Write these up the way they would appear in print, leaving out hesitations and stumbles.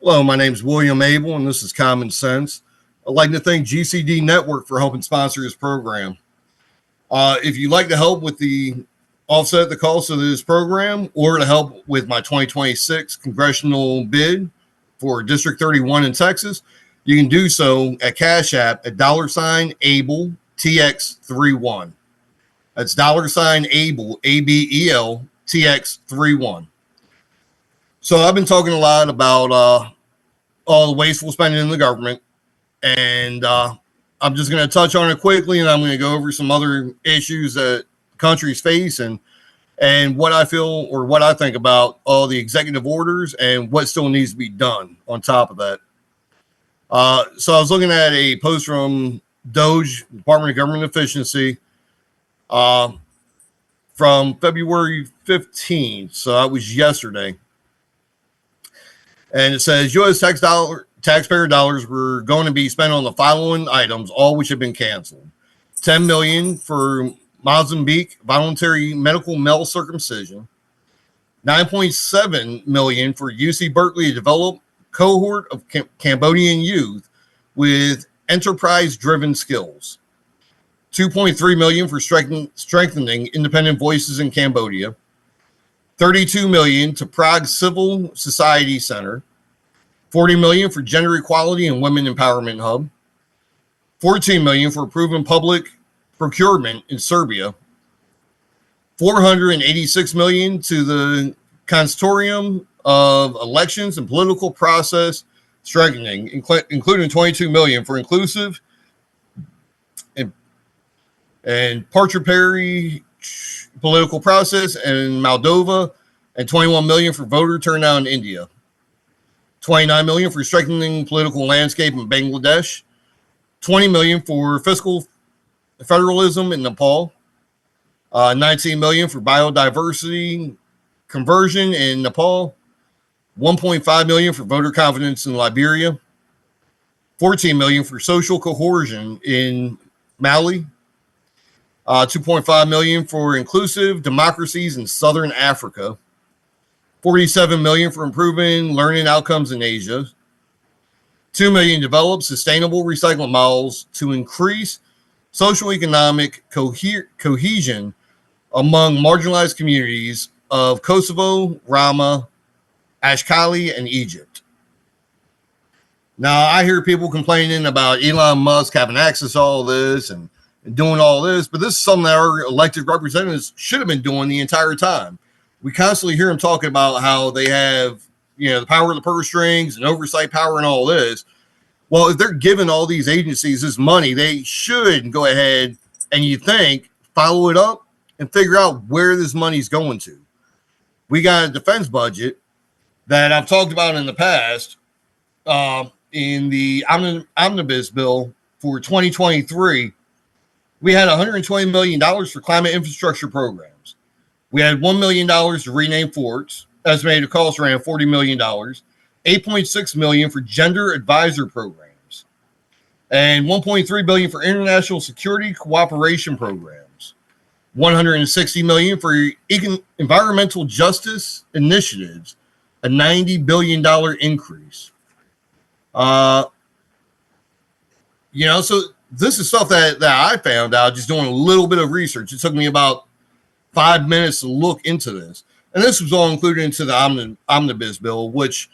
Hello, my name is William Abel, and this is Common Sense. I'd like to thank GCD Network for helping sponsor this program. If you'd like to help with the offset the cost of this program or to help with my 2026 congressional bid for District 31 in Texas, you can do so at Cash App at $Abel TX31. That's $Abel, ABEL TX31. So I've been talking a lot about all the wasteful spending in the government, and I'm just going to touch on it quickly, and I'm going to go over some other issues that countries face and what I feel or what I think about all the executive orders and what still needs to be done on top of that. So I was looking at a post from DOGE, Department of Government Efficiency, from February 15th. So that was yesterday. And it says U.S. taxpayer dollars were going to be spent on the following items, all which have been canceled. $10 million for Mozambique voluntary medical male circumcision. $9.7 million for UC Berkeley to develop cohort of Cambodian youth with enterprise-driven skills. $2.3 million for strengthening independent voices in Cambodia. $32 million to Prague Civil Society Center. $40 million for Gender Equality and Women Empowerment Hub. $14 million for improving public procurement in Serbia. $486 million to the Consortium of Elections and Political Process Strengthening, including $22 million for inclusive and participatory political process in Moldova, and $21 million for voter turnout in India. $29 million for strengthening political landscape in Bangladesh. $20 million for fiscal federalism in Nepal. $19 million for biodiversity conversion in Nepal. $1.5 million for voter confidence in Liberia. $14 million for social cohesion in Mali. $2.5 million for inclusive democracies in Southern Africa. $47 million for improving learning outcomes in Asia. $2 million develop sustainable recycling models to increase social economic cohesion among marginalized communities of Kosovo, Rama, Ashkali, and Egypt. Now, I hear people complaining about Elon Musk having access to all this and doing all this, but this is something that our elected representatives should have been doing the entire time. We constantly hear them talking about how they have, the power of the purse strings and oversight power and all this. Well, if they're giving all these agencies this money, they should go ahead and follow it up and figure out where this money's going to. We got a defense budget that I've talked about in the past in the omnibus bill for 2023. We had $120 million for climate infrastructure programs. We had $1 million to rename forts, estimated cost around $40 million, $8.6 million for gender advisor programs, and $1.3 billion for international security cooperation programs, $160 million for environmental justice initiatives, a $90 billion increase. So this is stuff that I found out just doing a little bit of research. It took me about 5 minutes to look into this. And this was all included into the omnibus bill, which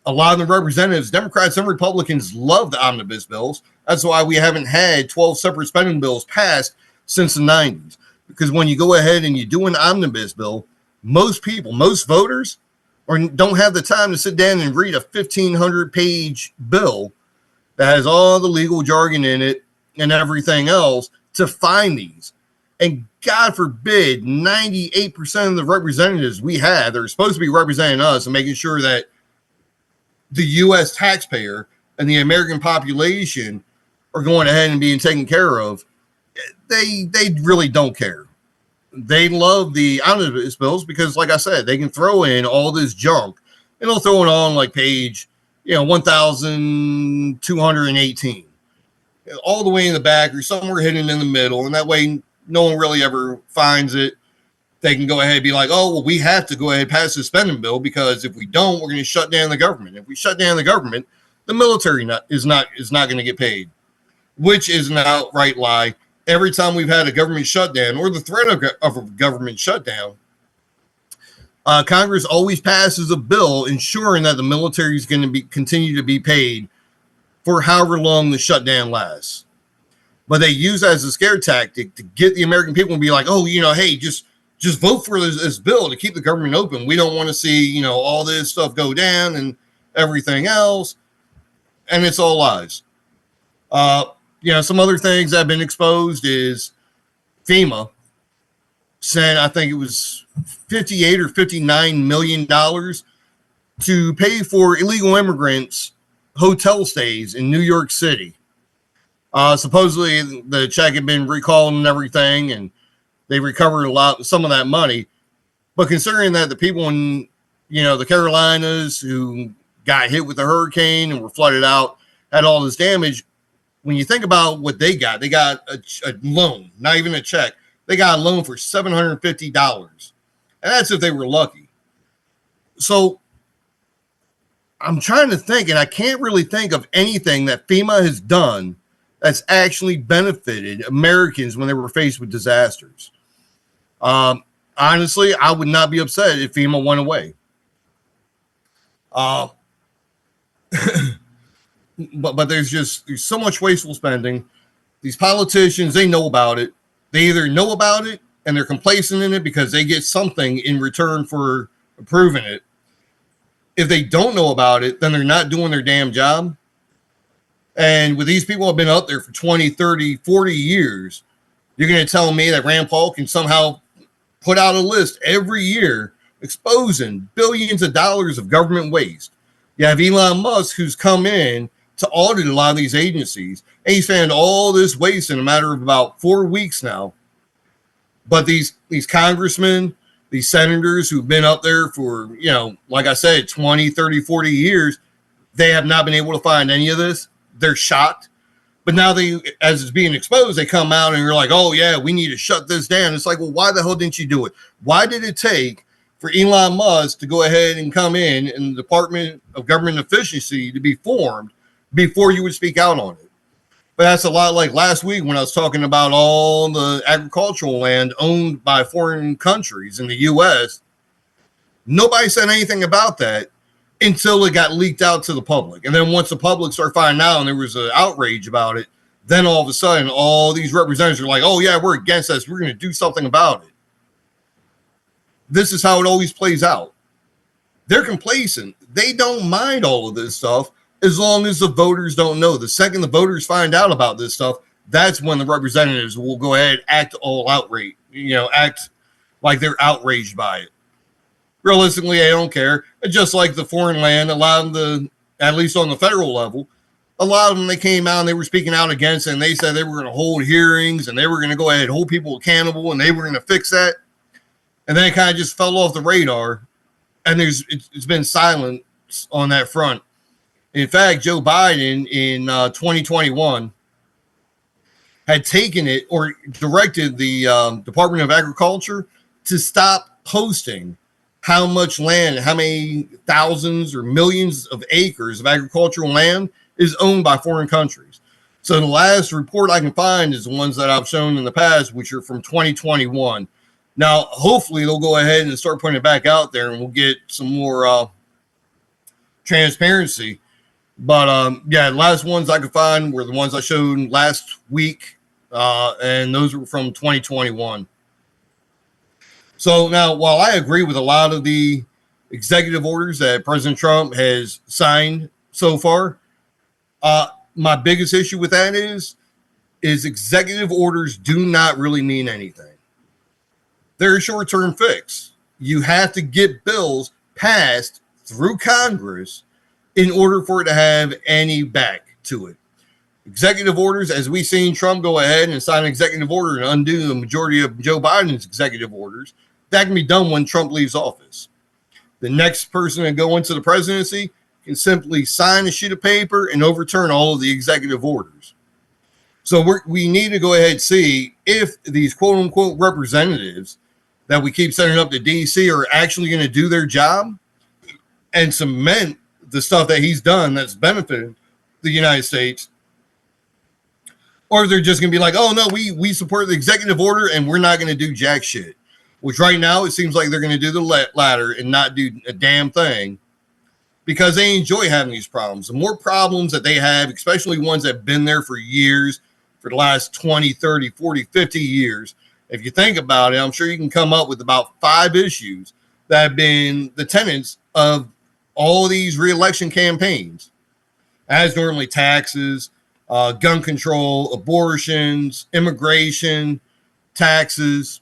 a lot of the representatives, Democrats and Republicans, love the omnibus bills. That's why we haven't had 12 separate spending bills passed since the 90s. Because when you go ahead and you do an omnibus bill, most voters don't have the time to sit down and read a 1,500-page bill that has all the legal jargon in it and everything else to find these. And God forbid, 98% of the representatives we have, they're supposed to be representing us and making sure that the U.S. taxpayer and the American population are going ahead and being taken care of. They really don't care. They love the omnibus bills because, like I said, they can throw in all this junk and they'll throw it on like page 1,218, all the way in the back or somewhere hidden in the middle, and that way no one really ever finds it. they can go ahead and be like, oh, well, we have to go ahead and pass the spending bill because if we don't, we're going to shut down the government. If we shut down the government, the military is not going to get paid, which is an outright lie. Every time we've had a government shutdown or the threat of a government shutdown, Congress always passes a bill ensuring that the military is going to continue to be paid for however long the shutdown lasts. But they use that as a scare tactic to get the American people to be like, oh, hey, just vote for this bill to keep the government open. We don't want to see, all this stuff go down and everything else. And it's all lies. Some other things that have been exposed is FEMA sent, I think it was $58 or $59 million to pay for illegal immigrants' hotel stays in New York City. Supposedly the check had been recalled and everything, and they recovered some of that money. But considering that the people in, the Carolinas who got hit with the hurricane and were flooded out had all this damage, when you think about what they got a loan, not even a check. They got a loan for $750. And that's if they were lucky. So I'm trying to think, and I can't really think of anything that FEMA has done that's actually benefited Americans when they were faced with disasters. Honestly, I would not be upset if FEMA went away. But there's so much wasteful spending. These politicians, they know about it. They either know about it and they're complacent in it because they get something in return for approving it. If they don't know about it, then they're not doing their damn job. And with these people who have been up there for 20, 30, 40 years, you're going to tell me that Rand Paul can somehow put out a list every year exposing billions of dollars of government waste. You have Elon Musk, who's come in to audit a lot of these agencies, and he's found all this waste in a matter of about 4 weeks now. But these congressmen, these senators who've been up there for, like I said, 20, 30, 40 years, they have not been able to find any of this. They're shocked. But now as it's being exposed, they come out and you're like, oh, yeah, we need to shut this down. It's like, well, why the hell didn't you do it? Why did it take for Elon Musk to go ahead and come in and the Department of Government Efficiency to be formed before you would speak out on it? But that's a lot like last week when I was talking about all the agricultural land owned by foreign countries in the U.S. Nobody said anything about that until it got leaked out to the public. And then once the public started finding out and there was an outrage about it, then all of a sudden all these representatives are like, oh, yeah, we're against this. We're going to do something about it. This is how it always plays out. They're complacent. They don't mind all of this stuff as long as the voters don't know. The second the voters find out about this stuff, that's when the representatives will go ahead and act all outraged, act like they're outraged by it. Realistically, they don't care. Just like the foreign land, a lot of the, at least on the federal level, a lot of them, they came out and they were speaking out against it, and they said they were going to hold hearings and they were going to go ahead and hold people accountable and they were going to fix that. And then it kind of just fell off the radar, and it's been silent on that front. In fact, Joe Biden in 2021 had taken it or directed the Department of Agriculture to stop posting how much land, how many thousands or millions of acres of agricultural land is owned by foreign countries. So the last report I can find is the ones that I've shown in the past, which are from 2021. Now, hopefully they'll go ahead and start putting it back out there and we'll get some more transparency. But the last ones I could find were the ones I showed last week, and those were from 2021. So now, while I agree with a lot of the executive orders that President Trump has signed so far, my biggest issue with that is executive orders do not really mean anything. They're a short-term fix. You have to get bills passed through Congress in order for it to have any back to it. Executive orders, as we've seen Trump go ahead and sign an executive order and undo the majority of Joe Biden's executive orders, that can be done when Trump leaves office. The next person to go into the presidency can simply sign a sheet of paper and overturn all of the executive orders. So we need to go ahead and see if these quote-unquote representatives that we keep setting up to DC are actually going to do their job and cement the stuff that he's done that's benefited the United States, or they're just going to be like, oh, no, we support the executive order and we're not going to do jack shit, which right now it seems like they're going to do the latter and not do a damn thing because they enjoy having these problems. The more problems that they have, especially ones that have been there for years, for the last 20, 30, 40, 50 years, if you think about it, I'm sure you can come up with about 5 issues that have been the tenets of all of these re-election campaigns, as normally taxes, gun control, abortions, immigration, taxes.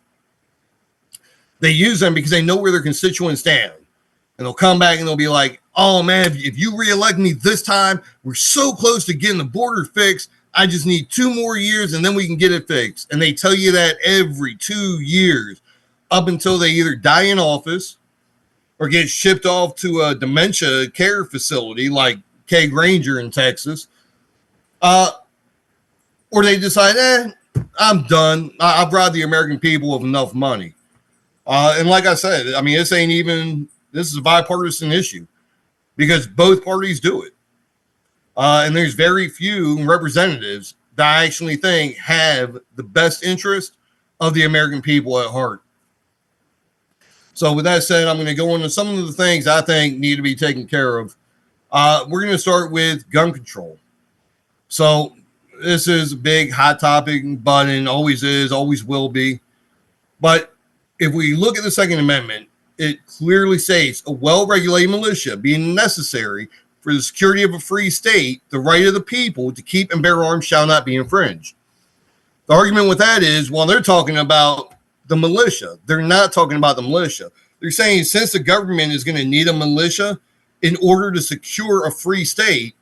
They use them because they know where their constituents stand. And they'll come back and they'll be like, oh, man, if you reelect me this time, we're so close to getting the border fixed. I just need 2 more years and then we can get it fixed. And they tell you that every 2 years up until they either die in office or get shipped off to a dementia care facility like K. Granger in Texas. Or they decide, I'm done. I've robbed the American people of enough money. And like I said, I mean, this is a bipartisan issue because both parties do it. And there's very few representatives that I actually think have the best interest of the American people at heart. So with that said, I'm going to go into some of the things I think need to be taken care of. We're going to start with gun control. So this is a big hot topic button, always is, always will be. But if we look at the Second Amendment, it clearly states a well-regulated militia being necessary for the security of a free state, the right of the people to keep and bear arms shall not be infringed. The argument with that is, well, they're talking about the militia. They're not talking about the militia. They're saying since the government is going to need a militia in order to secure a free state,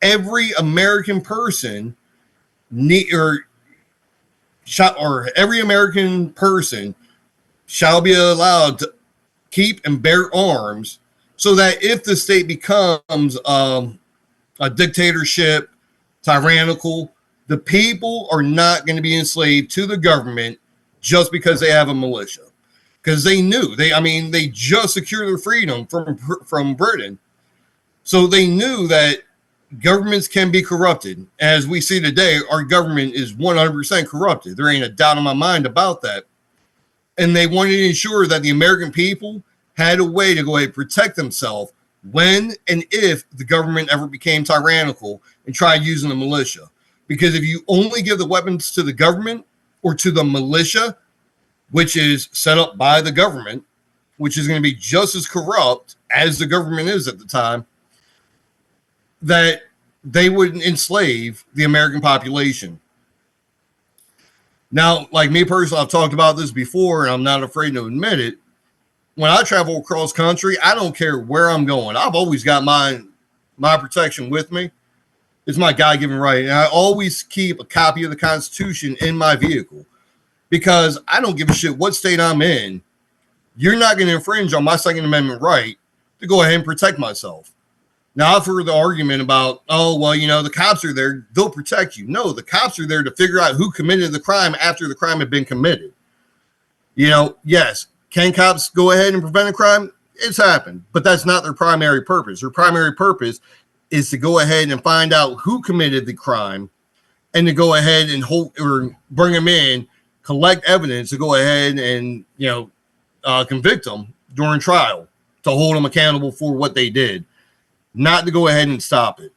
every American person every American person shall be allowed to keep and bear arms so that if the state becomes a dictatorship, tyrannical, the people are not going to be enslaved to the government just because they have a militia. Because they knew, they just secured their freedom from Britain. So they knew that governments can be corrupted. As we see today, our government is 100% corrupted. There ain't a doubt in my mind about that. And they wanted to ensure that the American people had a way to go ahead and protect themselves when and if the government ever became tyrannical and tried using the militia. Because if you only give the weapons to the government or to the militia, which is set up by the government, which is going to be just as corrupt as the government is at the time, that they would enslave the American population. Now, like me personally, I've talked about this before, and I'm not afraid to admit it. When I travel across country, I don't care where I'm going. I've always got my protection with me. It's my God-given right. And I always keep a copy of the Constitution in my vehicle because I don't give a shit what state I'm in. You're not going to infringe on my Second Amendment right to go ahead and protect myself. Now, I've heard the argument about, oh, well, the cops are there. They'll protect you. No, the cops are there to figure out who committed the crime after the crime had been committed. Yes, can cops go ahead and prevent a crime? It's happened, but that's not their primary purpose. Their primary purpose is to go ahead and find out who committed the crime and to go ahead and hold or bring them in, collect evidence to go ahead and, convict them during trial, to hold them accountable for what they did, not to go ahead and stop it.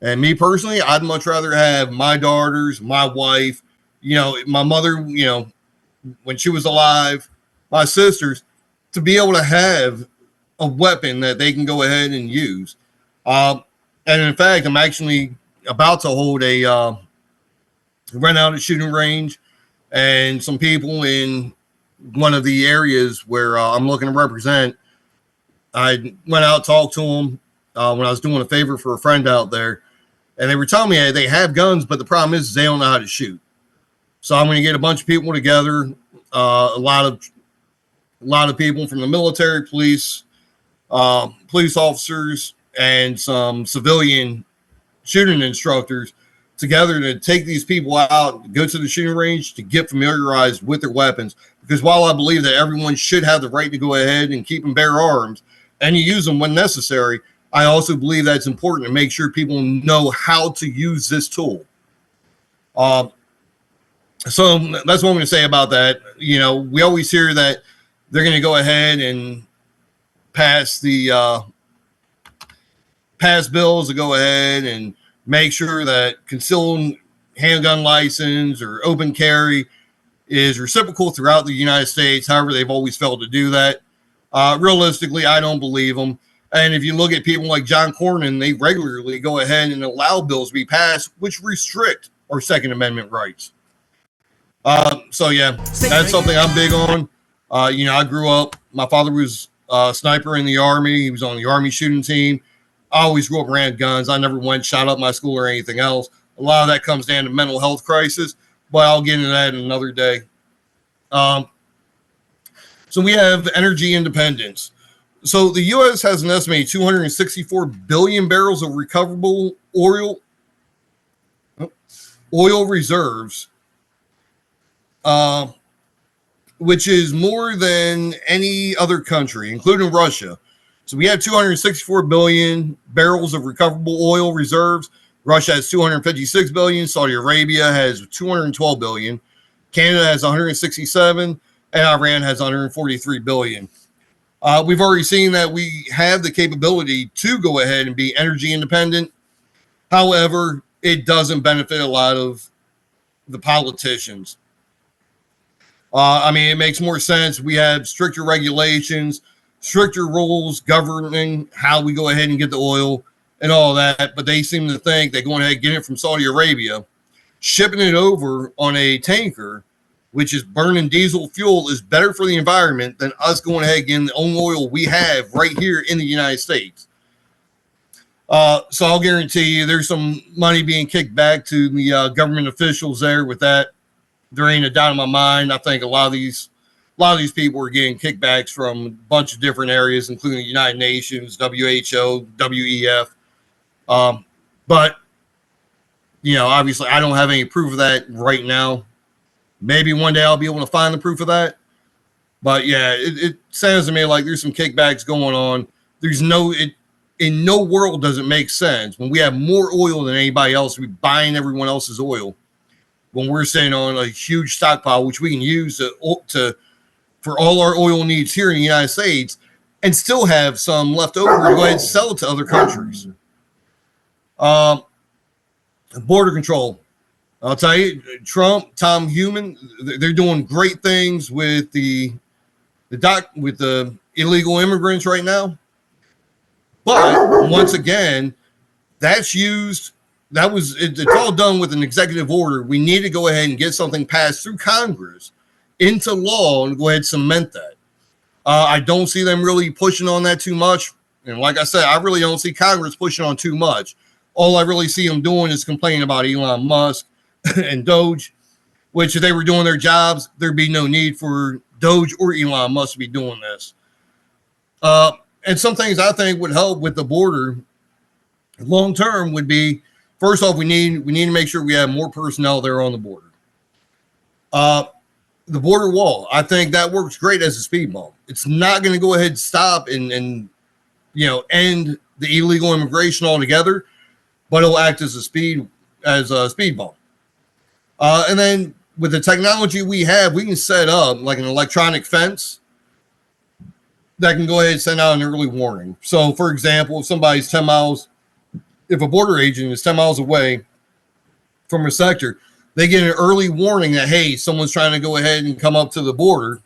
And me personally, I'd much rather have my daughters, my wife, my mother, when she was alive, my sisters, to be able to have a weapon that they can go ahead and use. And in fact, I'm actually about to hold a rent out a shooting range, and some people in one of the areas where I'm looking to represent, I went out, talked to them when I was doing a favor for a friend out there, and they were telling me they have guns, but the problem is they don't know how to shoot. So I'm going to get a bunch of people together, a lot of people from the military, police officers, and some civilian shooting instructors together to take these people out, go to the shooting range to get familiarized with their weapons. Because while I believe that everyone should have the right to go ahead and keep and bear arms and use them when necessary, I also believe that it's important to make sure people know how to use this tool. So that's what I'm going to say about that. You know, we always hear that they're going to go ahead and pass the pass bills to go ahead and make sure that concealed handgun license or open carry is reciprocal throughout the United States. However, they've always failed to do that. Realistically, I don't believe them. And if you look at people like John Cornyn, they regularly go ahead and allow bills to be passed which restrict our Second Amendment rights. So yeah, that's something I'm big on. You know, I grew up, my father was a sniper in the Army. He was on the Army shooting team. I always grew up around guns. I never went shot up my school or anything else. A lot of that comes down to mental health crisis, but I'll get into that another day. So we have energy independence. So the U.S. has an estimated 264 billion barrels of recoverable oil reserves, which is more than any other country, including Russia. So we have 264 billion barrels of recoverable oil reserves. Russia has 256 billion. Saudi Arabia has 212 billion. Canada has 167, and Iran has 143 billion. We've already seen that we have the capability to go ahead and be energy independent. However, it doesn't benefit a lot of the politicians. I mean, it makes more sense. We have stricter regulations, stricter rules governing how we go ahead and get the oil and all that. But they seem to think that going ahead and getting it from Saudi Arabia, shipping it over on a tanker, which is burning diesel fuel, is better for the environment than us going ahead and getting the own oil we have right here in the United States. So I'll guarantee you there's some money being kicked back to the government officials there with that. There ain't a doubt in my mind. I think a lot of these people are getting kickbacks from a bunch of different areas, including the United Nations, WHO, WEF. But, you know, obviously I don't have any proof of that right now. Maybe one day I'll be able to find the proof of that. But yeah, it sounds to me like there's some kickbacks going on. In no world does it make sense when we have more oil than anybody else. We're buying everyone else's oil when we're sitting on a huge stockpile, which we can use for all our oil needs here in the United States, and still have some left over to go ahead and sell it to other countries. Border control. I'll tell you, Trump, Tom Human, they're doing great things with the illegal immigrants right now. But once again, it's all done with an executive order. We need to go ahead and get something passed through Congress into law and go ahead and cement that. I don't see them really pushing on that too much. And like I said, I really don't see Congress pushing on too much. All I really see them doing is complaining about Elon Musk and Doge, which if they were doing their jobs, there'd be no need for Doge or Elon Musk to be doing this. And some things I think would help with the border long term would be, first off, we need to make sure we have more personnel there on the border. The border wall, I think that works great as a speed bump. It's not going to go ahead and stop and end the illegal immigration altogether, but it'll act as a speed bump. And then with the technology we have, we can set up like an electronic fence that can go ahead and send out an early warning. So, for example, if somebody's 10 miles, if a border agent is 10 miles away from a sector, they get an early warning that, hey, someone's trying to go ahead and come up to the border.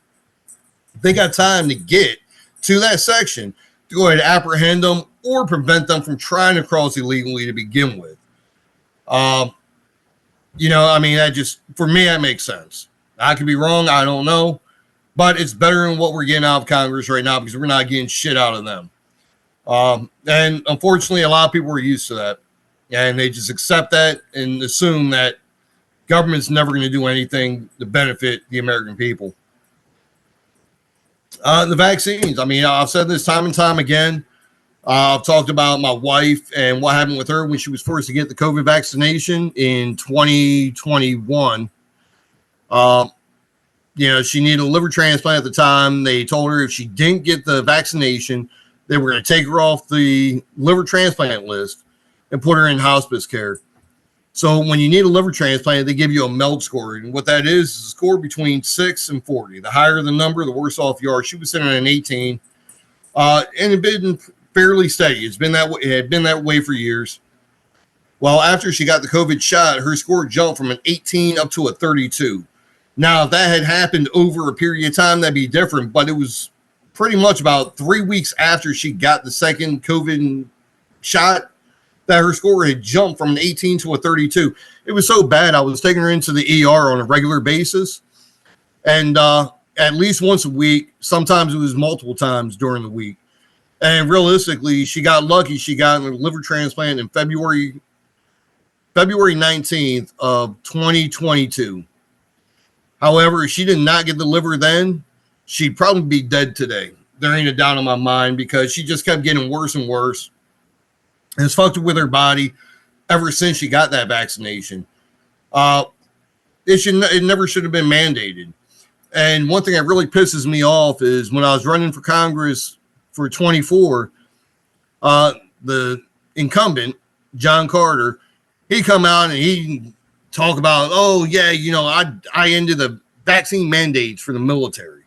They got time to get to that section to go ahead and apprehend them or prevent them from trying to cross illegally to begin with. I mean, for me, that makes sense. I could be wrong. I don't know. But it's better than what we're getting out of Congress right now because we're not getting shit out of them. And unfortunately, a lot of people are used to that. And they just accept that and assume that government's never going to do anything to benefit the American people. The vaccines. I mean, I've said this time and time again. I've talked about my wife and what happened with her when she was forced to get the COVID vaccination in 2021. Uh, she needed a liver transplant at the time. They told her if she didn't get the vaccination, they were going to take her off the liver transplant list and put her in hospice care. So when you need a liver transplant, they give you a MELD score. And what that is a score between 6 and 40. The higher the number, the worse off you are. She was sitting at an 18. And it had been fairly steady. It's been that way. It had been that way for years. Well, after she got the COVID shot, her score jumped from an 18 up to a 32. Now, if that had happened over a period of time, that'd be different. But it was pretty much about 3 weeks after she got the second COVID shot that her score had jumped from an 18 to a 32. It was so bad, I was taking her into the ER on a regular basis. And at least once a week, sometimes it was multiple times during the week. And realistically, she got lucky. She got a liver transplant in February 19th of 2022. However, if she did not get the liver then, she'd probably be dead today. There ain't a doubt in my mind because she just kept getting worse and worse. And it's fucked with her body ever since she got that vaccination. It never should have been mandated. And one thing that really pisses me off is when I was running for Congress for 24, the incumbent, John Carter, he come out and he talk about, oh, yeah, I ended the vaccine mandates for the military.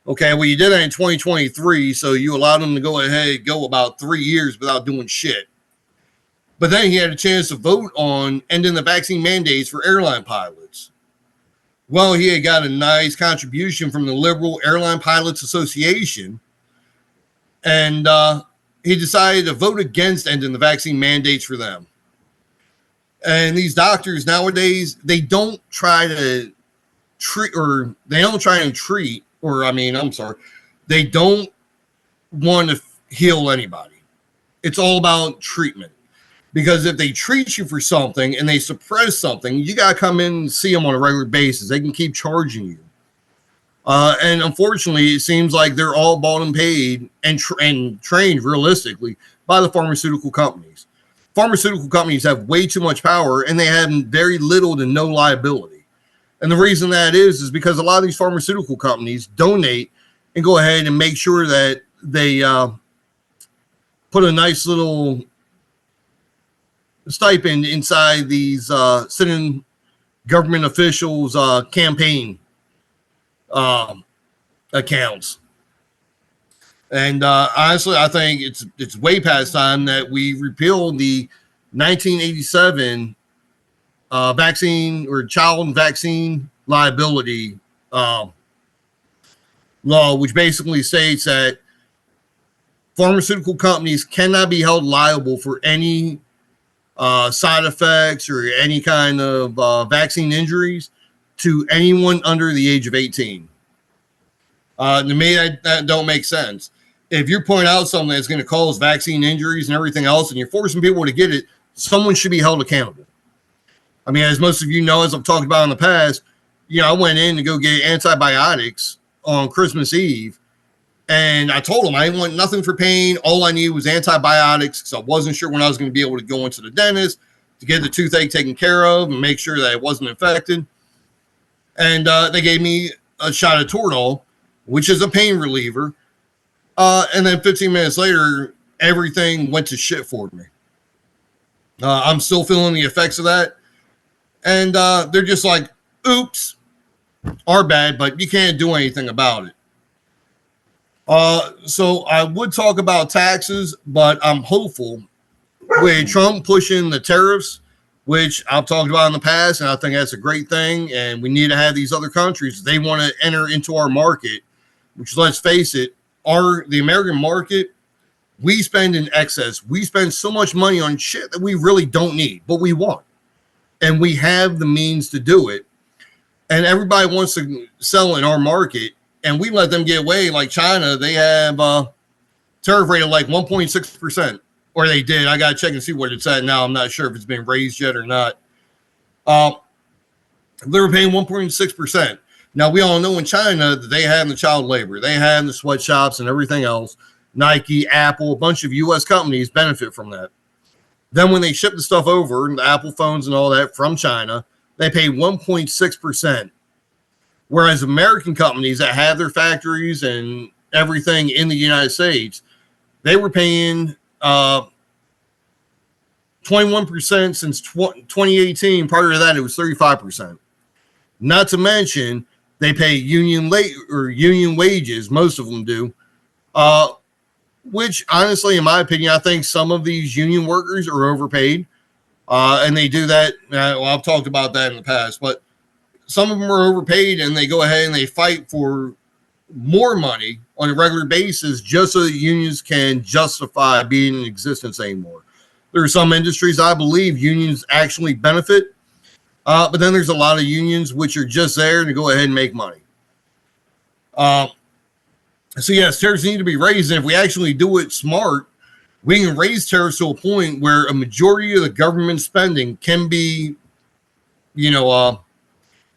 Okay, well, you did that in 2023, so you allowed them to go ahead, go about 3 years without doing shit. But then he had a chance to vote on ending the vaccine mandates for airline pilots. Well, he had got a nice contribution from the Liberal Airline Pilots Association, and he decided to vote against ending the vaccine mandates for them. And these doctors nowadays, they don't try to treat, they don't want to heal anybody. It's all about treatment. Because if they treat you for something and they suppress something, you got to come in and see them on a regular basis. They can keep charging you. And unfortunately, it seems like they're all bought and paid and trained realistically by the pharmaceutical companies. Pharmaceutical companies have way too much power and they have very little to no liability. And the reason that is because a lot of these pharmaceutical companies donate and go ahead and make sure that they put a nice little stipend inside these sitting government officials' campaign accounts. And honestly, I think it's way past time that we repeal the 1987 vaccine or child vaccine liability law, which basically states that pharmaceutical companies cannot be held liable for any side effects or any kind of vaccine injuries to anyone under the age of 18. To me, that don't make sense. If you're pointing out something that's going to cause vaccine injuries and everything else, and you're forcing people to get it, someone should be held accountable. I mean, as most of you know, as I've talked about in the past, I went in to go get antibiotics on Christmas Eve, and I told them I didn't want nothing for pain. All I needed was antibiotics because I wasn't sure when I was going to be able to go into the dentist to get the toothache taken care of and make sure that it wasn't infected. And they gave me a shot of Toradol, which is a pain reliever. And then 15 minutes later, everything went to shit for me. I'm still feeling the effects of that. And they're just like, oops, our bad, but you can't do anything about it. So I would talk about taxes, but I'm hopeful with Trump pushing the tariffs, which I've talked about in the past, and I think that's a great thing. And we need to have these other countries. They want to enter into our market, which, let's face it, the American market, we spend in excess. We spend so much money on shit that we really don't need, but we want. And we have the means to do it. And everybody wants to sell in our market, and we let them get away. Like China, they have tariff rate of like 1.6%, or they did. I got to check and see what it's at now. I'm not sure if it's been raised yet or not. They were paying 1.6%. Now, we all know in China that they have the child labor. They have the sweatshops and everything else. Nike, Apple, a bunch of U.S. companies benefit from that. Then when they ship the stuff over, the Apple phones and all that from China, they pay 1.6%. Whereas American companies that have their factories and everything in the United States, they were paying 21% since 2018. Prior to that, it was 35%. Not to mention, they pay union wages. Most of them do. Which, honestly, in my opinion, I think some of these union workers are overpaid. And they do that. Well, I've talked about that in the past, but some of them are overpaid and they go ahead and they fight for more money on a regular basis just so that unions can justify being in existence anymore. There are some industries I believe unions actually benefit, but then there's a lot of unions which are just there to go ahead and make money. So yes, tariffs need to be raised, and if we actually do it smart, we can raise tariffs to a point where a majority of the government spending can be,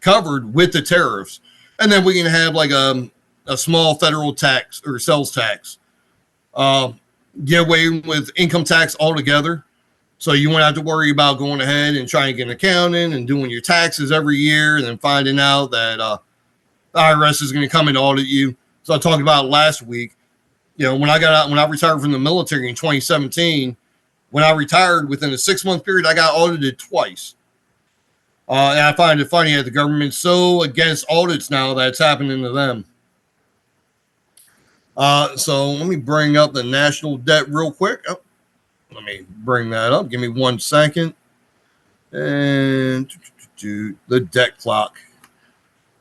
covered with the tariffs, and then we can have like a small federal tax or sales tax. Get away with income tax altogether, so you won't have to worry about going ahead and trying to get an accountant and doing your taxes every year, and then finding out that the IRS is going to come and audit you. So I talked about last week. When I retired from the military in 2017, when I retired within a 6-month period, I got audited twice. And I find it funny that the government's so against audits now that it's happening to them. So let me bring up the national debt real quick. Let me bring that up. Give me 1 second. And the debt clock.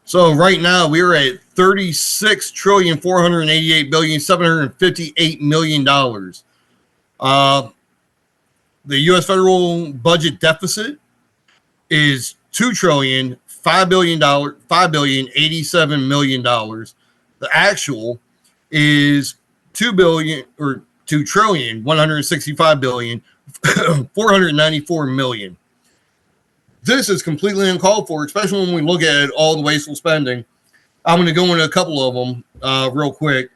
So right now we're at $36,488,758,000,000. The U.S. federal budget deficit is $2,005,087,000,000. The actual is $2,165,494,000,000. This is completely uncalled for, especially when we look at all the wasteful spending. I'm going to go into a couple of them real quick.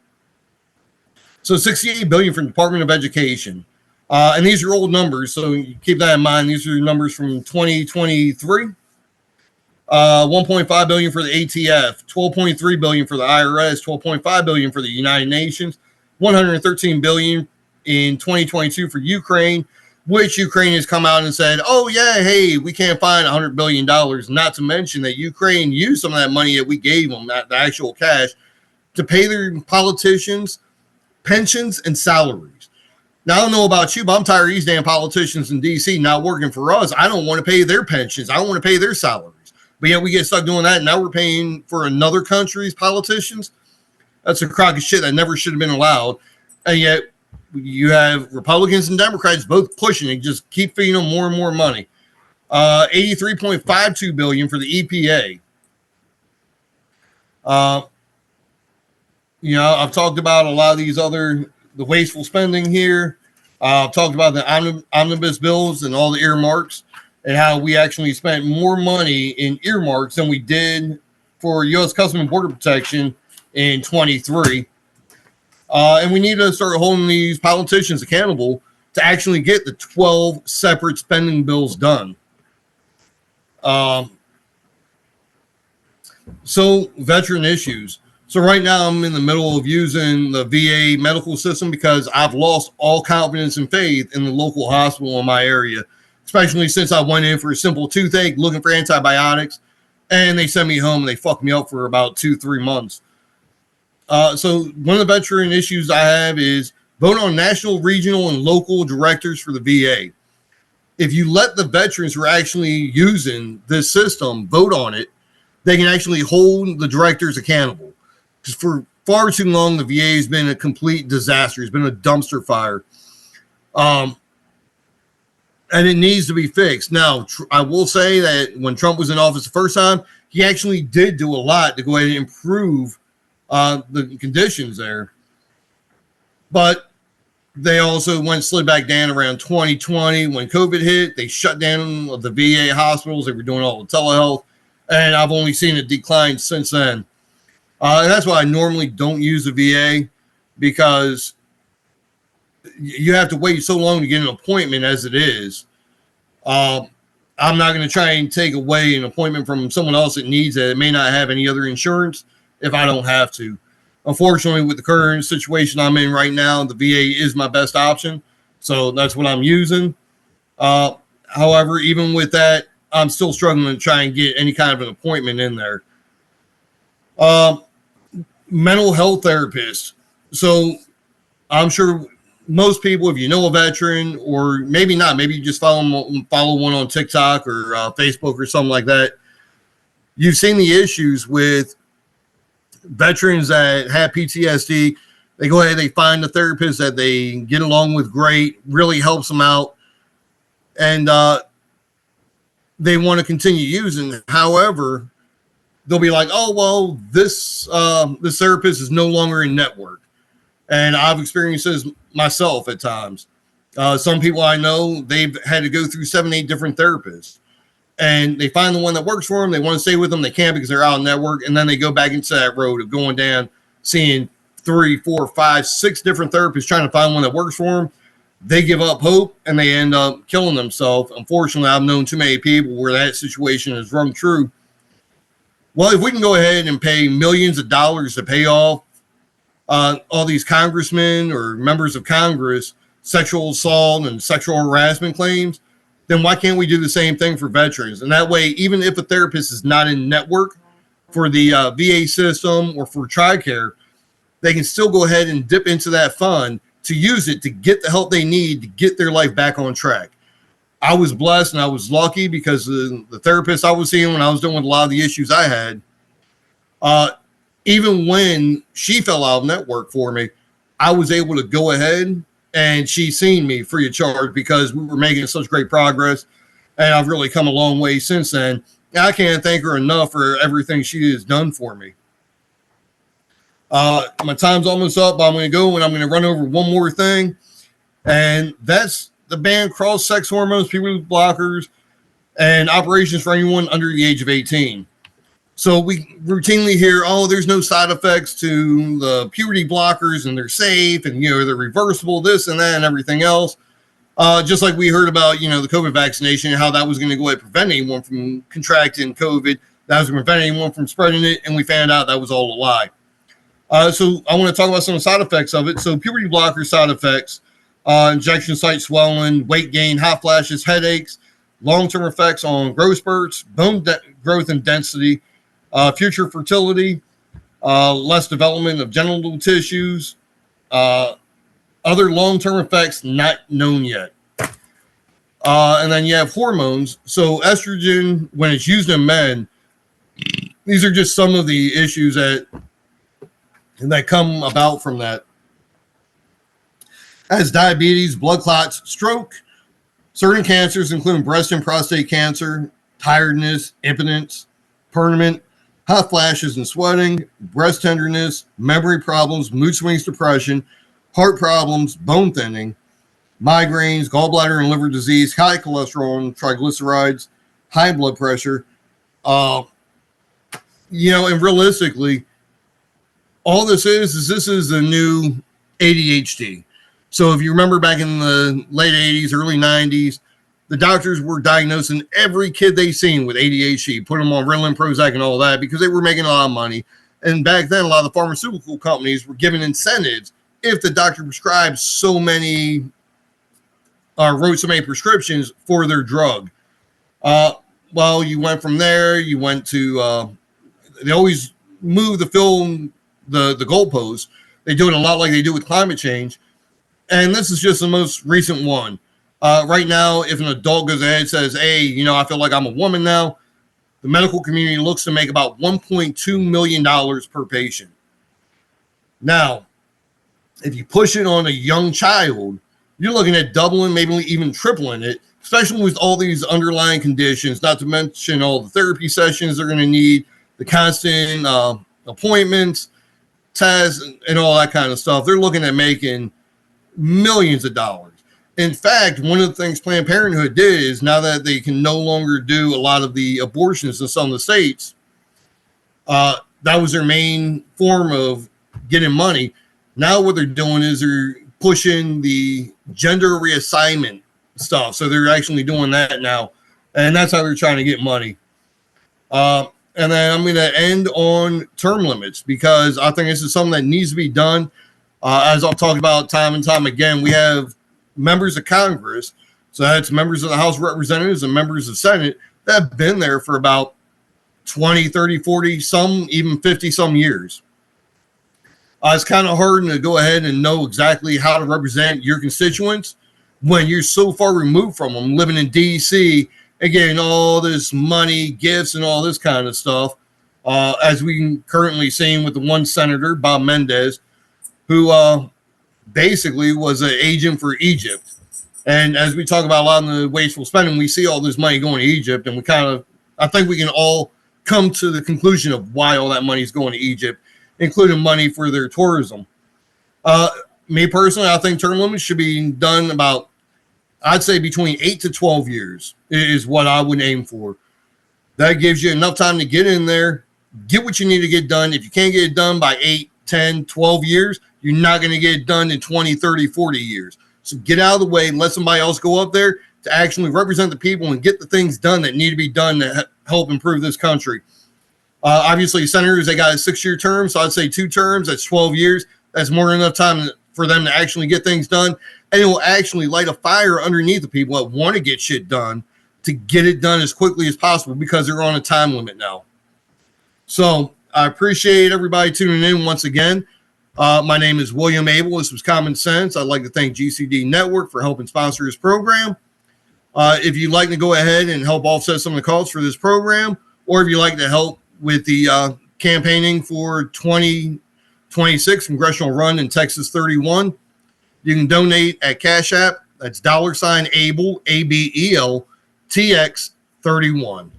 So $68 billion from the Department of Education. And these are old numbers, so keep that in mind. These are numbers from 2023. $1.5 billion for the ATF, $12.3 billion for the IRS, $12.5 billion for the United Nations, $113 billion in 2022 for Ukraine, which Ukraine has come out and said, oh, yeah, hey, we can't find $100 billion. Not to mention that Ukraine used some of that money that we gave them, the actual cash, to pay their politicians pensions and salaries. Now, I don't know about you, but I'm tired of these damn politicians in D.C. not working for us. I don't want to pay their pensions. I don't want to pay their salaries. But yet we get stuck doing that, and now we're paying for another country's politicians. That's a crock of shit that never should have been allowed. And yet you have Republicans and Democrats both pushing it, just keep feeding them more and more money. $83.52 billion for the EPA. I've talked about a lot of these the wasteful spending here. I've talked about the omnibus bills and all the earmarks and how we actually spent more money in earmarks than we did for U.S. Customs and Border Protection in 23. And we need to start holding these politicians accountable to actually get the 12 separate spending bills done. So veteran issues. So right now I'm in the middle of using the VA medical system because I've lost all confidence and faith in the local hospital in my area, especially since I went in for a simple toothache looking for antibiotics, and they sent me home and they fucked me up for about 2-3 months. So one of the veteran issues I have is vote on national, regional, and local directors for the VA. If you let the veterans who are actually using this system vote on it, they can actually hold the directors accountable. Because for far too long, the VA has been a complete disaster. It's been a dumpster fire. And it needs to be fixed. Now, I will say that when Trump was in office the first time, he actually did do a lot to go ahead and improve the conditions there. But they also slid back down around 2020 when COVID hit. They shut down the VA hospitals. They were doing all the telehealth. And I've only seen it decline since then. And that's why I normally don't use the VA, because you have to wait so long to get an appointment as it is. Um, I'm not going to try and take away an appointment from someone else that needs it. It may not have any other insurance if I don't have to. Unfortunately, with the current situation I'm in right now, the VA is my best option. So that's what I'm using. However, even with that, I'm still struggling to try and get any kind of an appointment in there. Um, Mental health therapist. So I'm sure most people, if you know a veteran, or maybe not, maybe you just follow one on TikTok or Facebook or something like that. You've seen the issues with veterans that have PTSD. They go ahead, they find a therapist that they get along with great, really helps them out, and they want to continue using. However, they'll be like, "Oh, well, this therapist is no longer in network," and I've experienced this myself at times. Some people I know, they've had to go through 7, 8 different therapists, and they find the one that works for them. They want to stay with them. They can't because they're out of network, and then they go back into that road of going down, seeing 3, 4, 5, 6 different therapists trying to find one that works for them. They give up hope and they end up killing themselves. Unfortunately, I've known too many people where that situation has rung true. Well, if we can go ahead and pay millions of dollars to pay off all these congressmen or members of Congress sexual assault and sexual harassment claims, then why can't we do the same thing for veterans? And that way, even if a therapist is not in network for the VA system or for TRICARE, they can still go ahead and dip into that fund to use it to get the help they need to get their life back on track. I was blessed and I was lucky because the therapist I was seeing when I was dealing with a lot of the issues I had, even when she fell out of network for me, I was able to go ahead and she seen me free of charge because we were making such great progress. And I've really come a long way since then. I can't thank her enough for everything she has done for me. My time's almost up, but I'm going to go and I'm going to run over one more thing. And that's the ban cross-sex hormones, puberty blockers, and operations for anyone under the age of 18. So we routinely hear, oh, there's no side effects to the puberty blockers and they're safe and, they're reversible, this and that and everything else. Just like we heard about, the COVID vaccination and how that was going to go ahead and prevent anyone from contracting COVID. That was going to prevent anyone from spreading it. And we found out that was all a lie. So I want to talk about some of the side effects of it. So puberty blocker side effects, injection site swelling, weight gain, hot flashes, headaches, long-term effects on growth spurts, bone growth and density, future fertility, less development of genital tissues, other long-term effects not known yet. And then you have hormones. So estrogen, when it's used in men, these are just some of the issues that come about from that. As diabetes, blood clots, stroke, certain cancers, including breast and prostate cancer, tiredness, impotence, permanent, hot flashes and sweating, breast tenderness, memory problems, mood swings, depression, heart problems, bone thinning, migraines, gallbladder and liver disease, high cholesterol and triglycerides, high blood pressure. And realistically, all this is the new ADHD. So if you remember back in the late 80s, early 90s, the doctors were diagnosing every kid they seen with ADHD, put them on Ritalin, Prozac, and all that because they were making a lot of money. And back then, a lot of the pharmaceutical companies were giving incentives if the doctor prescribed so many, wrote so many prescriptions for their drug. Well, you went from there. You went to, they always move the film, the goalposts. They do it a lot like they do with climate change. And this is just the most recent one. Right now, if an adult goes ahead and says, hey, I feel like I'm a woman now, the medical community looks to make about $1.2 million per patient. Now, if you push it on a young child, you're looking at doubling, maybe even tripling it, especially with all these underlying conditions, not to mention all the therapy sessions they're going to need, the constant appointments, tests, and all that kind of stuff. They're looking at making millions of dollars. In fact, one of the things Planned Parenthood did is now that they can no longer do a lot of the abortions in some of the states, that was their main form of getting money. Now what they're doing is they're pushing the gender reassignment stuff. So they're actually doing that now. And that's how they're trying to get money. And then I'm going to end on term limits because I think this is something that needs to be done. As I've talked about time and time again, we have members of Congress, so that's members of the House of Representatives and members of Senate that have been there for about 20, 30, 40, some even 50 some years. It's kind of hard to go ahead and know exactly how to represent your constituents when you're so far removed from them, living in D.C., and getting all this money, gifts, and all this kind of stuff, as we can currently seeing with the one senator, Bob Mendez, who basically was an agent for Egypt. And as we talk about a lot of the wasteful spending, we see all this money going to Egypt, and I think we can all come to the conclusion of why all that money is going to Egypt, including money for their tourism. Me personally, I think term limits should be done about, I'd say between 8 to 12 years is what I would aim for. That gives you enough time to get in there, get what you need to get done. If you can't get it done by 8, 10, 12 years, you're not going to get it done in 20, 30, 40 years. So get out of the way and let somebody else go up there to actually represent the people and get the things done that need to be done to help improve this country. Obviously, senators, they got a 6-year term, so I'd say 2 terms. That's 12 years. That's more than enough time for them to actually get things done. And it will actually light a fire underneath the people that want to get shit done to get it done as quickly as possible because they're on a time limit now. So I appreciate everybody tuning in once again. My name is William Abel. This was Common Sense. I'd like to thank GCD Network for helping sponsor this program. If you'd like to go ahead and help offset some of the costs for this program, or if you'd like to help with the campaigning for 2026 congressional run in Texas 31, you can donate at Cash App. That's $Abel, ABEL, TX 31.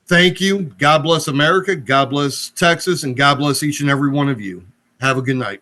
Thank you. God bless America. God bless Texas. And God bless each and every one of you. Have a good night.